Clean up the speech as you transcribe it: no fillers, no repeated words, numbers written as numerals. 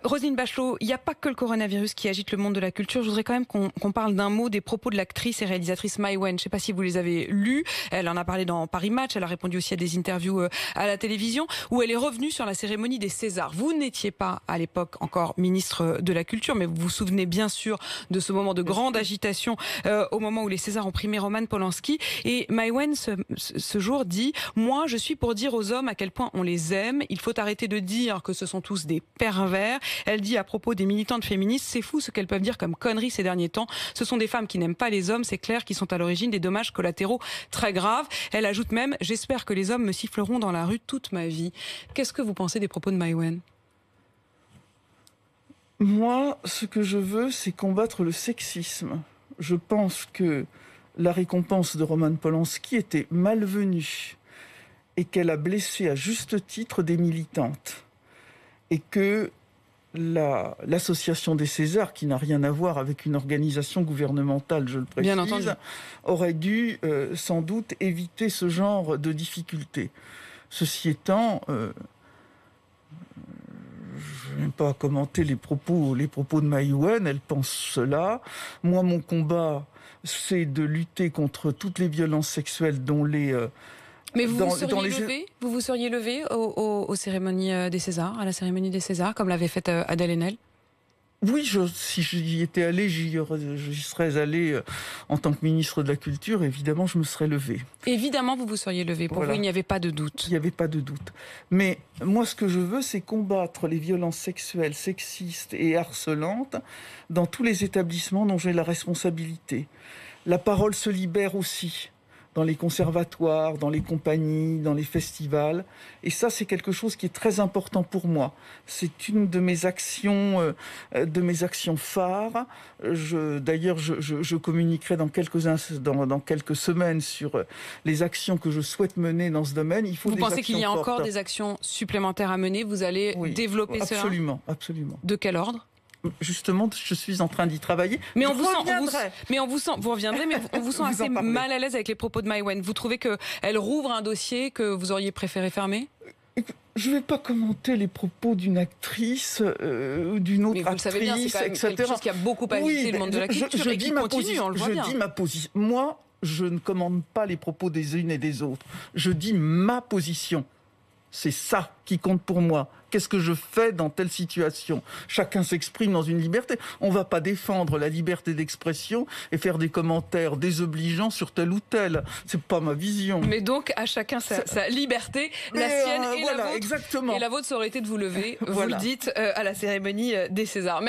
Roselyne Bachelot, il n'y a pas que le coronavirus qui agite le monde de la culture. Je voudrais quand même qu'on parle d'un mot des propos de l'actrice et réalisatrice Mai Wen. Je ne sais pas si vous les avez lus. Elle en a parlé dans Paris Match. Elle a répondu aussi à des interviews à la télévision où elle est revenue sur la cérémonie des Césars. Vous n'étiez pas à l'époque encore ministre de la Culture, mais vous vous souvenez bien sûr de ce moment de grande agitation au moment où les Césars ont primé Roman Polanski. Et Mai Wen ce jour dit « Moi, je suis pour dire aux hommes à quel point on les aime. Il faut arrêter de dire que ce sont tous des pervers. » Elle dit à propos des militantes féministes, c'est fou ce qu'elles peuvent dire comme conneries ces derniers temps. Ce sont des femmes qui n'aiment pas les hommes, c'est clair, qui sont à l'origine des dommages collatéraux très graves. Elle ajoute même, j'espère que les hommes me siffleront dans la rue toute ma vie. Qu'est-ce que vous pensez des propos de Mai Wen? Moi, ce que je veux, c'est combattre le sexisme. Je pense que la récompense de Roman Polanski était malvenue et qu'elle a blessé à juste titre des militantes. Et que l'association des Césars, qui n'a rien à voir avec une organisation gouvernementale, je le précise, aurait dû sans doute éviter ce genre de difficultés. Ceci étant, je n'aime pas commenter les propos de Mai Wen, elle pense cela. Moi, mon combat, c'est de lutter contre toutes les violences sexuelles dont les... Mais vous vous seriez levé aux cérémonies des Césars, à la cérémonie des Césars, comme l'avait fait Adèle Haenel? Oui, si j'y étais allé, j'y serais allé en tant que ministre de la Culture, évidemment, je me serais levé. Évidemment, vous vous seriez levé. Pour vous, il n'y avait pas de doute. Il n'y avait pas de doute. Mais moi, ce que je veux, c'est combattre les violences sexuelles, sexistes et harcelantes dans tous les établissements dont j'ai la responsabilité. La parole se libère aussi dans les conservatoires, dans les compagnies, dans les festivals. Et ça, c'est quelque chose qui est très important pour moi. C'est une de mes actions phares. D'ailleurs, je communiquerai dans quelques semaines sur les actions que je souhaite mener dans ce domaine. Vous pensez qu'il y a encore des actions supplémentaires à mener? Vous allez développer cela? Absolument, absolument. De quel ordre? Justement, je suis en train d'y travailler. Mais on vous reviendrez, mais on vous sent assez mal à l'aise avec les propos de Mai Wen. Vous trouvez qu'elle rouvre un dossier que vous auriez préféré fermer? Je ne vais pas commenter les propos d'une actrice ou d'une autre actrice, etc. Mais vous le savez bien, c'est quand même quelque chose qui a beaucoup agité le monde de la culture et qui continue, on le voit bien. Je dis ma position. Moi, je ne commande pas les propos des unes et des autres. Je dis ma position. C'est ça qui compte pour moi. Qu'est-ce que je fais dans telle situation? Chacun s'exprime dans une liberté. On ne va pas défendre la liberté d'expression et faire des commentaires désobligeants sur tel ou tel. C'est pas ma vision. Mais donc, à chacun sa liberté, la sienne et la vôtre. Exactement. Et la vôtre, ça aurait été de vous lever, vous le dites, à la cérémonie des Césars.